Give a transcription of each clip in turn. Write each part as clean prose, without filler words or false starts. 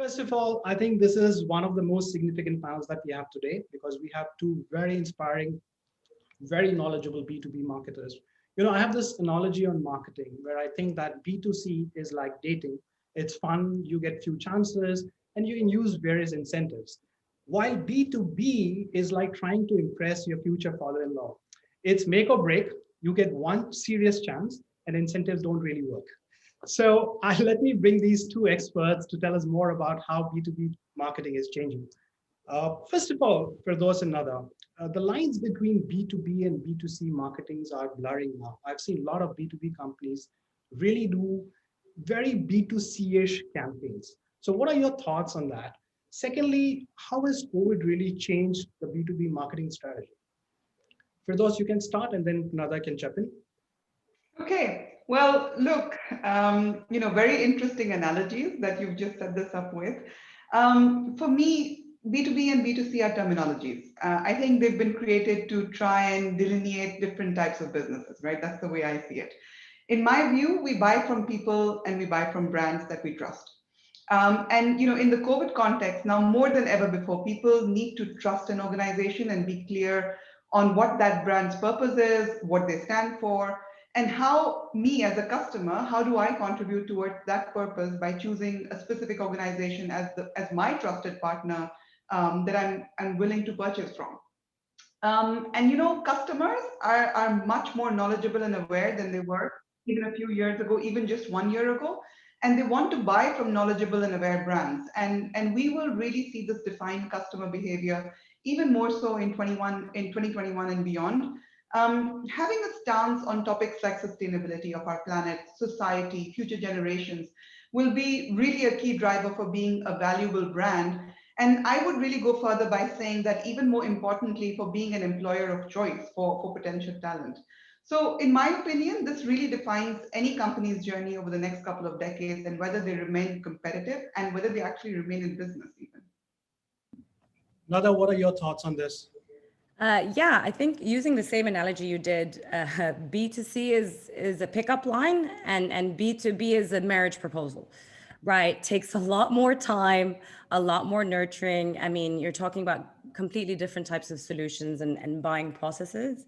First of all, I think this is one of the most significant panels that we have today because we have two very inspiring, very knowledgeable B2B marketers. I have this analogy on marketing where I think that B2C is like dating. It's fun, you get few chances, and you can use various incentives. While B2B is like trying to impress your future father-in-law. It's make or break. You get one serious chance, and incentives don't really work. So let me bring these two experts to tell us more about how B2B marketing is changing. First of all, for those and other, the lines between B2B and B2C marketings are blurring now. I've seen a lot of B2B companies really do very B2C-ish campaigns. So what are your thoughts on that? Secondly, how has COVID really changed the B2B marketing strategy? For those, you can start and then Nada can chip in. Okay, well, look, very interesting analogies that you've just set this up with. For me, B2B and B2C are terminologies. I think they've been created to try and delineate different types of businesses, right? That's the way I see it. In my view, we buy from people and we buy from brands that we trust. In the COVID context, now more than ever before, people need to trust an organization and be clear on what that brand's purpose is, what they stand for, and how me as a customer, how do I contribute towards that purpose by choosing a specific organization as my trusted partner that I'm willing to purchase from. Customers are much more knowledgeable and aware than they were even a few years ago, even just 1 year ago. And they want to buy from knowledgeable and aware brands. And we will really see this define customer behavior even more so in 2021 and beyond. Having a stance on topics like sustainability of our planet, society, future generations will be really a key driver for being a valuable brand. And I would really go further by saying that even more importantly, for being an employer of choice for potential talent. So in my opinion, this really defines any company's journey over the next couple of decades and whether they remain competitive and whether they actually remain in business even. Nada, what are your thoughts on this? Yeah, I think using the same analogy you did, B2C is a pickup line and B2B is a marriage proposal, right? Takes a lot more time, a lot more nurturing. I mean, you're talking about completely different types of solutions and buying processes.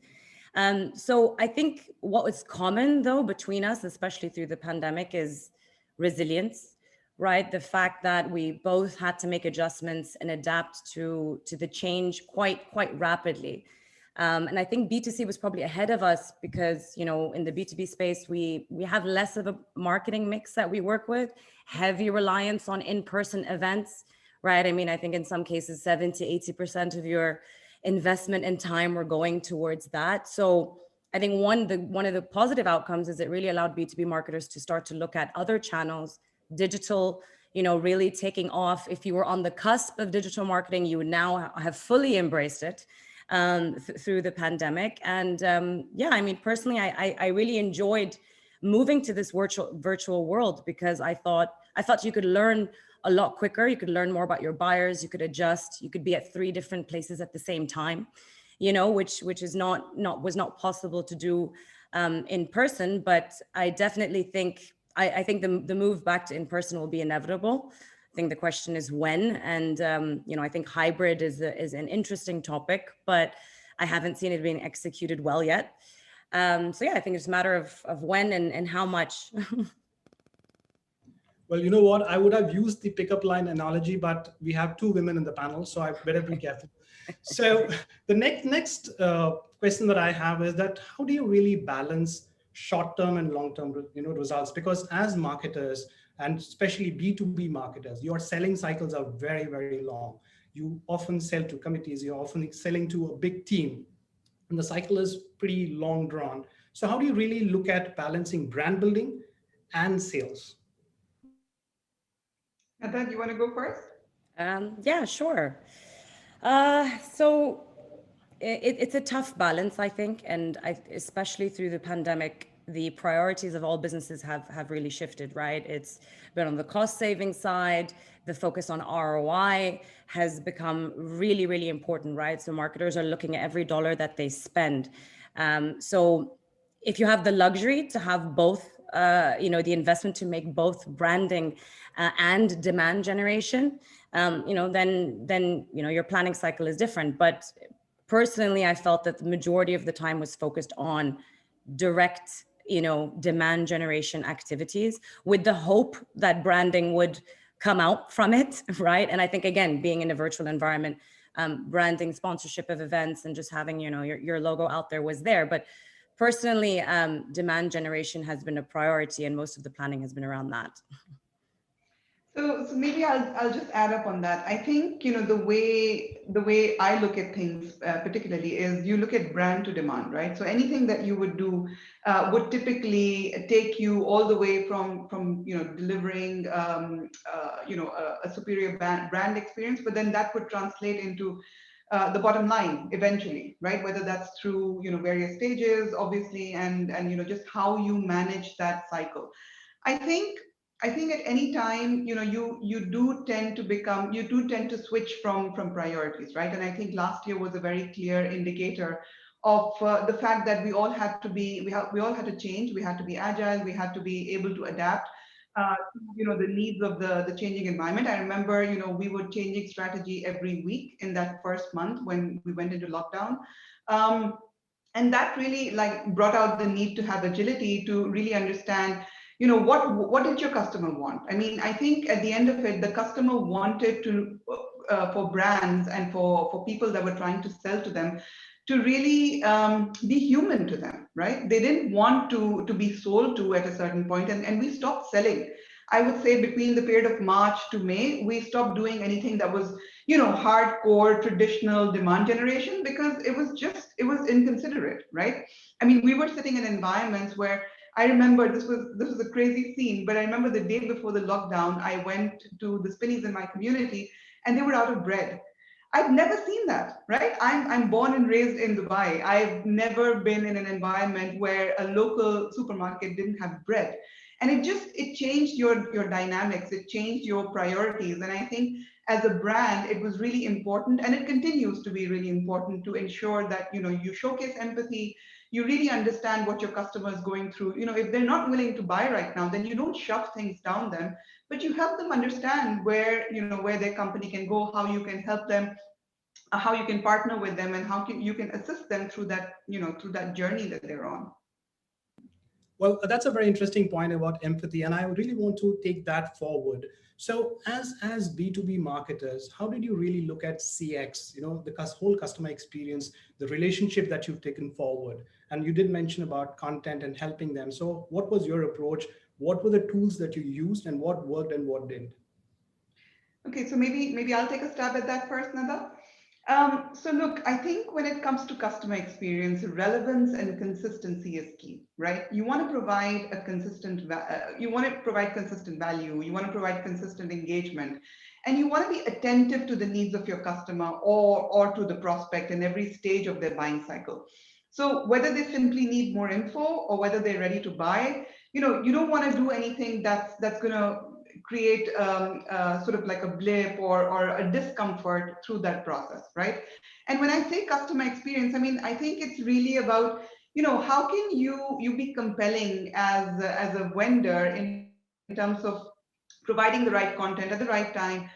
So I think what was common though between us, especially through the pandemic, is resilience, right? The fact that we both had to make adjustments and adapt to the change quite rapidly. And I think B2C was probably ahead of us because, in the B2B space, we have less of a marketing mix that we work with, heavy reliance on in-person events, right? I mean, I think in some cases, 70 to 80% of your investment and time were going towards that. So I think one of the positive outcomes is it really allowed B2B marketers to start to look at other channels, digital, really taking off. If you were on the cusp of digital marketing, you would now have fully embraced it through the pandemic. And yeah, I mean, personally, I really enjoyed moving to this virtual world because I thought you could learn a lot quicker. You could learn more about your buyers. You could adjust. You could be at 3 different places at the same time, which is was not possible to do in person. But I definitely think I think the move back to in person will be inevitable. I think the question is when, and I think hybrid is an interesting topic, but I haven't seen it being executed well yet. So yeah, I think it's a matter of when and how much. Well, you know what? I would have used the pickup line analogy, but we have 2 women in the panel, so I better be careful. So the next question that I have is that how do you really balance short-term and long-term results? Because as marketers, and especially B2B marketers, your selling cycles are very, very long. You often sell to committees, you're often selling to a big team, and the cycle is pretty long drawn. So how do you really look at balancing brand building and sales? Nada, you want to go first? Yeah, sure. So it's a tough balance, I think, and especially through the pandemic, the priorities of all businesses have really shifted, right? It's been on the cost saving side, the focus on ROI has become really, really important, right? So marketers are looking at every dollar that they spend. So if you have the luxury to have both the investment to make both branding and demand generation, then your planning cycle is different. But personally, I felt that the majority of the time was focused on direct, demand generation activities, with the hope that branding would come out from it, right? And I think, again, being in a virtual environment, branding, sponsorship of events, and just having, your logo out there was there. But personally, demand generation has been a priority, and most of the planning has been around that. So maybe I'll just add up on that. I think the way I look at things particularly is you look at brand to demand, right? So anything that you would do would typically take you all the way from delivering a superior brand experience, but then that would translate into the bottom line eventually, right? Whether that's through various stages, obviously, and just how you manage that cycle. I think at any time, you do tend to switch from priorities, right? And I think last year was a very clear indicator of the fact that we all had to change, we had to be agile, we had to be able to adapt to the needs of the changing environment. I remember, we were changing strategy every week in that first month when we went into lockdown. And that really brought out the need to have agility to really understand what did your customer want? I mean, I think at the end of it, the customer wanted to, for brands and for people that were trying to sell to them, to really be human to them, right? They didn't want to be sold to at a certain point, and we stopped selling. I would say between the period of March to May, we stopped doing anything that was, hardcore traditional demand generation, because it was inconsiderate, right? I mean, we were sitting in environments where I remember this was a crazy scene, but I remember the day before the lockdown, I went to the Spinneys in my community and they were out of bread. I've never seen that, right? I'm born and raised in Dubai. I've never been in an environment where a local supermarket didn't have bread. And it changed your dynamics, it changed your priorities. And I think as a brand, it was really important, and it continues to be really important to ensure that, you showcase empathy, you really understand what your customer is going through. If they're not willing to buy right now, then you don't shove things down them, but you help them understand where their company can go, how you can help them, how you can partner with them, and how you can assist them through that, through that journey that they're on. Well, that's a very interesting point about empathy, and I really want to take that forward. So as B2B marketers, how did you really look at CX, the whole customer experience, the relationship that you've taken forward? And you did mention about content and helping them. So what was your approach? What were the tools that you used, and what worked and what didn't? Okay, so maybe I'll take a stab at that first, Nada. So look, I think when it comes to customer experience, relevance and consistency is key, right? You want to provide consistent value, you want to provide consistent engagement, and you want to be attentive to the needs of your customer or to the prospect in every stage of their buying cycle. So whether they simply need more info or whether they're ready to buy, you don't want to do anything that's going to create sort of like a blip or a discomfort through that process, right? And when I say customer experience, I mean, I think it's really about, how can you be compelling as a vendor in terms of providing the right content at the right time,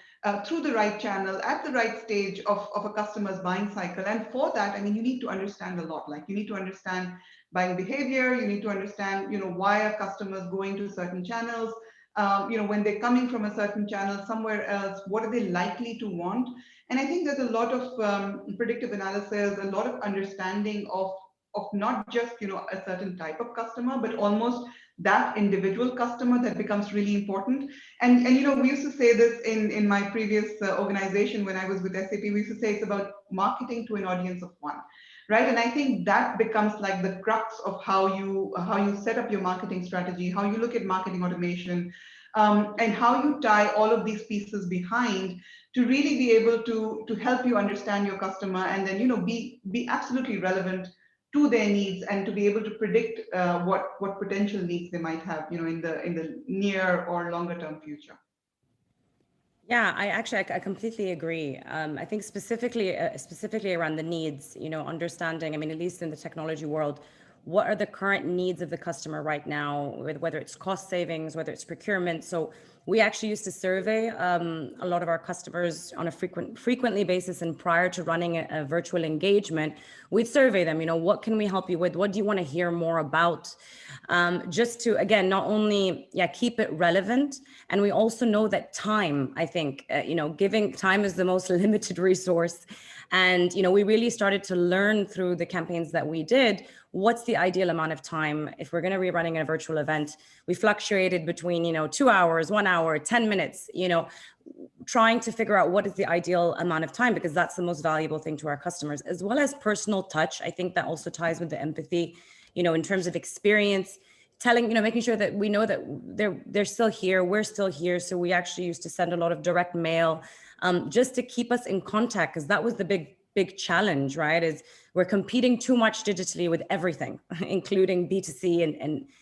through the right channel, at the right stage of a customer's buying cycle. And for that, I mean, you need to understand a lot. Like, you need to understand buying behavior, you need to understand, why are customers going to certain channels, when they're coming from a certain channel somewhere else, what are they likely to want? And I think there's a lot of predictive analysis, a lot of understanding of not just, a certain type of customer, but almost that individual customer that becomes really important. And we used to say this in my previous organization when I was with SAP, we used to say it's about marketing to an audience of one. Right. And I think that becomes like the crux of how you set up your marketing strategy, how you look at marketing automation, and how you tie all of these pieces behind to really be able to help you understand your customer, and then be absolutely relevant to their needs, and to be able to predict what potential needs they might have in the near or longer term future. Yeah, I completely agree. I think specifically around the needs, understanding, I mean, at least in the technology world, what are the current needs of the customer right now, whether it's cost savings, whether it's procurement. So we actually used to survey a lot of our customers on a frequently basis, and prior to running a virtual engagement, we'd survey them, what can we help you with? What do you want to hear more about? Just to, again, not only keep it relevant. And we also know that time, I think, giving time is the most limited resource. And, we really started to learn through the campaigns that we did, what's the ideal amount of time if we're going to be running a virtual event. We fluctuated between 2 hours, 1 hour, 10 minutes, trying to figure out what is the ideal amount of time, because that's the most valuable thing to our customers, as well as personal touch. I think that also ties with the empathy, in terms of experience, telling, making sure that we know that they're still here, we're still here. So we actually used to send a lot of direct mail, just to keep us in contact, because that was the big challenge, right? Is we're competing too much digitally with everything, including B2C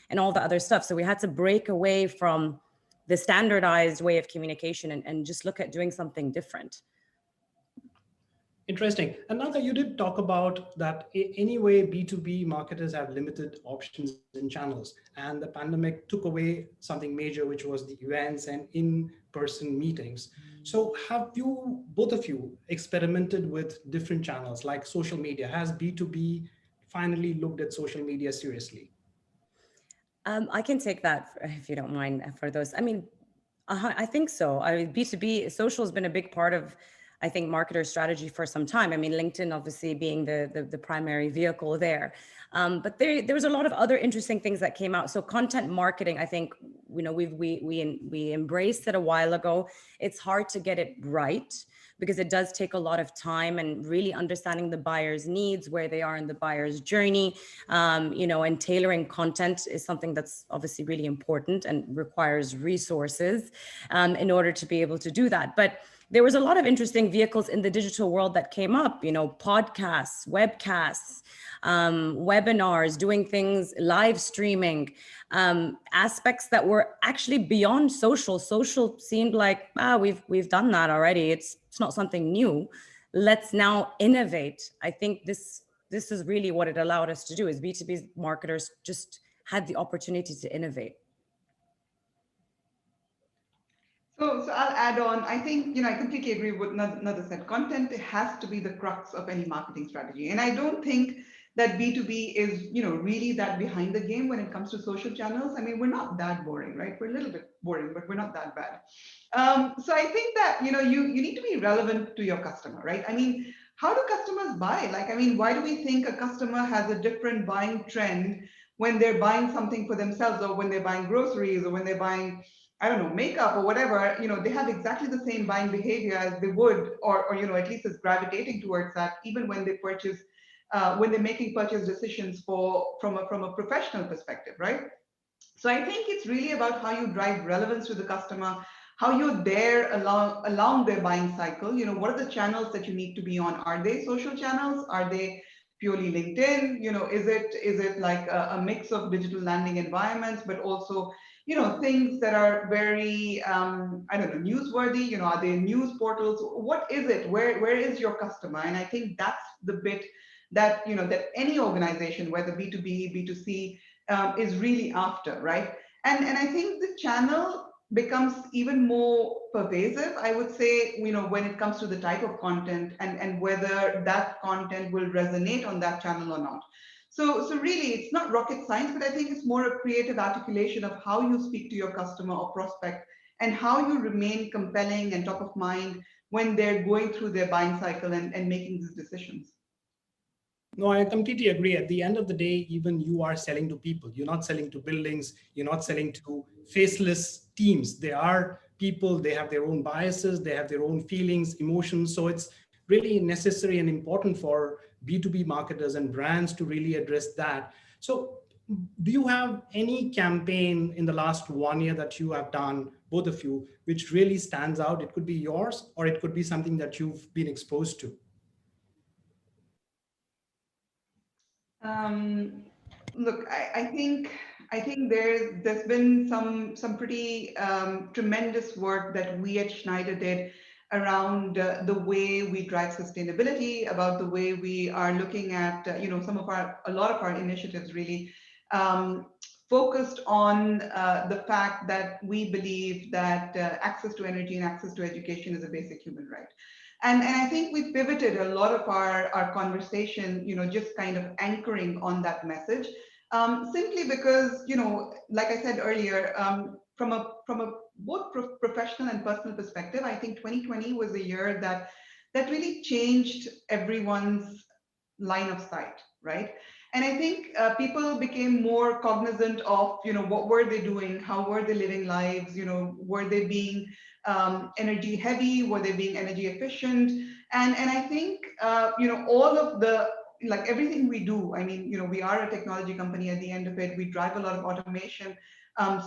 and all the other stuff. So we had to break away from the standardized way of communication and just look at doing something different. Interesting. And now that you did talk about that, anyway, B2B marketers have limited options in channels, and the pandemic took away something major, which was the events and in-person meetings. So have you, both of you, experimented with different channels like social media? Has B2B finally looked at social media seriously? I can take that if you don't mind, for those. I mean, I think so. B2B social has been a big part of, I think, marketer strategy for some time. I mean, LinkedIn obviously being the primary vehicle there. But there was a lot of other interesting things that came out. So content marketing, I think, we embraced it a while ago. It's hard to get it right, because it does take a lot of time and really understanding the buyer's needs, where they are in the buyer's journey, and tailoring content is something that's obviously really important and requires resources in order to be able to do that. But there was a lot of interesting vehicles in the digital world that came up, podcasts, webcasts, webinars, doing things, live streaming, aspects that were actually beyond social. Social seemed like, we've done that already. It's not something new. Let's now innovate. I think this is really what it allowed us to do, is B2B marketers just had the opportunity to innovate. So I'll add on. I think, I completely agree with what Nada said. Content has to be the crux of any marketing strategy. And I don't think that B2B is, really that behind the game when it comes to social channels. I mean, we're not that boring, right? We're a little bit boring, but we're not that bad. So I think that, you need to be relevant to your customer, right? I mean, how do customers buy? Why do we think a customer has a different buying trend when they're buying something for themselves, or when they're buying groceries, or when they're buying, I don't know, makeup or whatever? They have exactly the same buying behavior as they would, or at least is gravitating towards that, even when they purchase, when they're making purchase decisions from a professional perspective, right? So I think it's really about how you drive relevance to the customer, how you're there along their buying cycle. What are the channels that you need to be on? Are they social channels? Are they purely LinkedIn? Is it like a mix of digital landing environments, but also things that are very, newsworthy? Are they news portals? What is it? Where is your customer? And I think that's the bit that, that any organization, whether B2B, B2C, is really after, right? And I think the channel becomes even more pervasive, I would say, when it comes to the type of content and whether that content will resonate on that channel or not. So really, it's not rocket science, but I think it's more a creative articulation of how you speak to your customer or prospect, and how you remain compelling and top of mind when they're going through their buying cycle and making these decisions. No, I completely agree. At the end of the day, even you are selling to people. You're not selling to buildings. You're not selling to faceless teams. They are people. They have their own biases. They have their own feelings, emotions. So it's really necessary and important for B2B marketers and brands to really address that. So do you have any campaign in the last 1 year that you have done, both of you, which really stands out? It could be yours, or it could be something that you've been exposed to. Look, I think there's been some pretty tremendous work that we at Schneider did around the way we drive sustainability, about the way we are looking at, a lot of our initiatives really focused on the fact that we believe that access to energy and access to education is a basic human right. And I think we pivoted a lot of our conversation, just kind of anchoring on that message, simply because, like I said earlier, from a both professional and personal perspective, I think 2020 was a year that really changed everyone's line of sight, right? And I think people became more cognizant of, what were they doing? How were they living lives? Were they being energy heavy? Were they being energy efficient? And I think, all of the, like everything we do, I mean, we are a technology company at the end of it. We drive a lot of automation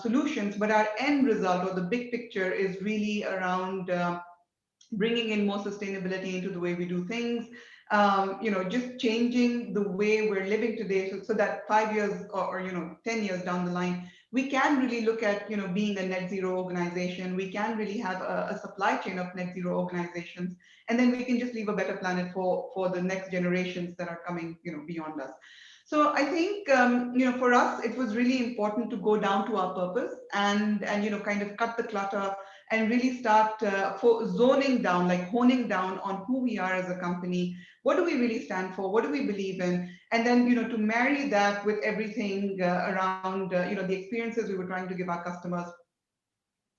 solutions, but our end result or the big picture is really around bringing in more sustainability into the way we do things, just changing the way we're living today, so that 5 years or 10 years down the line, we can really look at being a net zero organization. We can really have a supply chain of net zero organizations, and then we can just leave a better planet for the next generations that are coming beyond us. So I think for us it was really important to go down to our purpose and kind of cut the clutter and really start zoning down, like honing down on who we are as a company. What do we really stand for? What do we believe in? And then, to marry that with everything around, the experiences we were trying to give our customers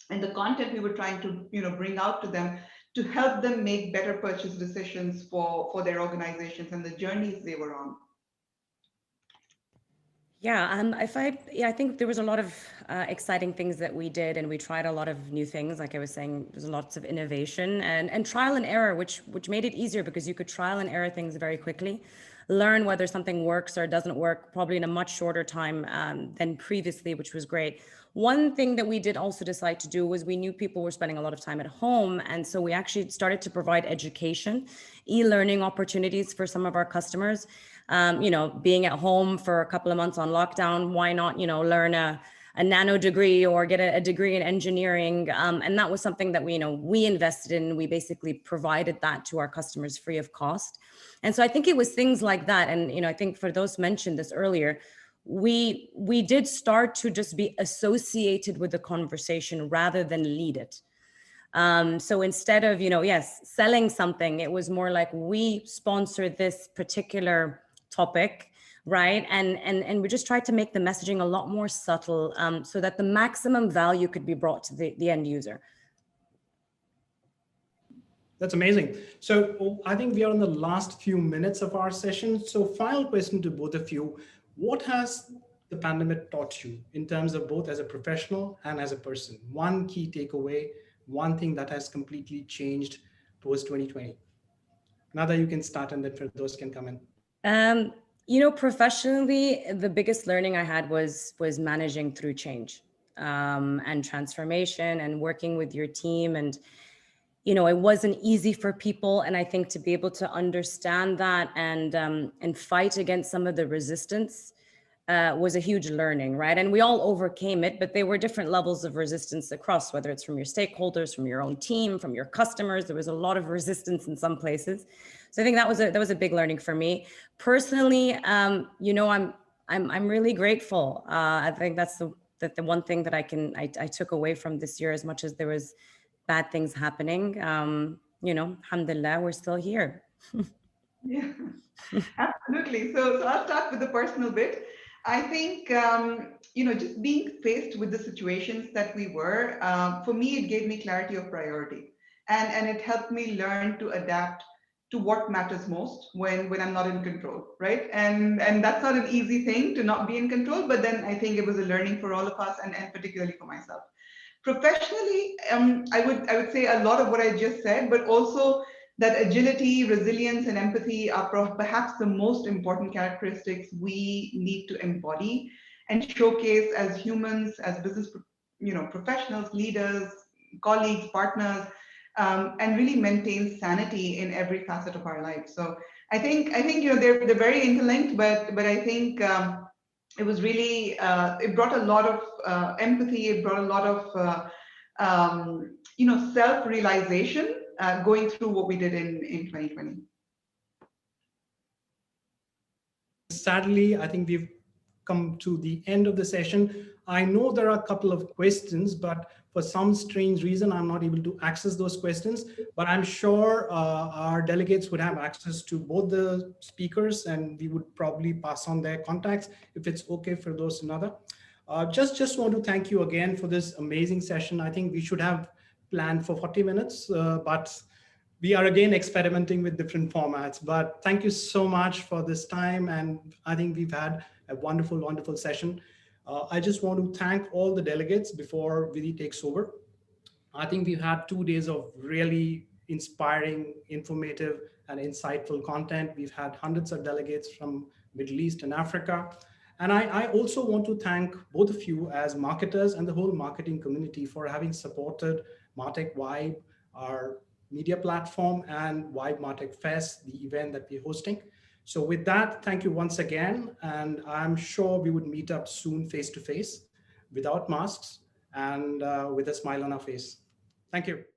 and the content we were trying to, bring out to them to help them make better purchase decisions for their organizations and the journeys they were on. Yeah, I think there was a lot of exciting things that we did, and we tried a lot of new things. Like I was saying, there's lots of innovation and trial and error, which made it easier because you could trial and error things very quickly, learn whether something works or doesn't work, probably in a much shorter time than previously, which was great. One thing that we did also decide to do was we knew people were spending a lot of time at home, and so we actually started to provide education, e-learning opportunities for some of our customers. Being at home for a couple of months on lockdown, why not, learn a nano degree or get a degree in engineering? And that was something that we invested in. We basically provided that to our customers free of cost. And so I think it was things like that. And, I think Firdaus mentioned this earlier, we did start to just be associated with the conversation rather than lead it. So instead of, selling something, it was more like we sponsor this particular topic, right? And we just tried to make the messaging a lot more subtle so that the maximum value could be brought to the end user. That's amazing. So I think we are in the last few minutes of our session. So final question to both of you. What has the pandemic taught you in terms of both as a professional and as a person? One key takeaway, one thing that has completely changed post 2020. Nada, you can start and then Firdaus can come in. Professionally, the biggest learning I had was managing through change and transformation and working with your team. And, it wasn't easy for people. And I think to be able to understand that and fight against some of the resistance was a huge learning, right? And we all overcame it, but there were different levels of resistance across, whether it's from your stakeholders, from your own team, from your customers. There was a lot of resistance in some places. So I think that was a big learning for me. Personally, I'm really grateful. I think that's the one thing that I took away from this year, as much as there was bad things happening. Alhamdulillah, we're still here. Yeah, absolutely. So I'll start with the personal bit. I think, just being faced with the situations that we were, for me, it gave me clarity of priority. And it helped me learn to adapt to what matters most when I'm not in control, right? And that's not an easy thing to not be in control, but then I think it was a learning for all of us and particularly for myself. Professionally, I would say a lot of what I just said, but also that agility, resilience, and empathy are perhaps the most important characteristics we need to embody and showcase as humans, as business, professionals, leaders, colleagues, partners, and really maintain sanity in every facet of our life. So I think they're very interlinked, but I think it was really it brought a lot of empathy. It brought a lot of self-realization going through what we did in 2020. Sadly, I think we've come to the end of the session. I know there are a couple of questions, but for some strange reason, I'm not able to access those questions. But I'm sure our delegates would have access to both the speakers, and we would probably pass on their contacts if it's okay for those another. Just want to thank you again for this amazing session. I think we should have planned for 40 minutes, but we are again experimenting with different formats. But thank you so much for this time. And I think we've had a wonderful, wonderful session. I just want to thank all the delegates before Vidhi takes over. I think we've had 2 days of really inspiring, informative, and insightful content. We've had hundreds of delegates from Middle East and Africa. And I also want to thank both of you as marketers and the whole marketing community for having supported Martech Vibe, our media platform, and Vibe Martech Fest, the event that we're hosting. So with that, thank you once again. And I'm sure we would meet up soon face to face without masks and with a smile on our face. Thank you.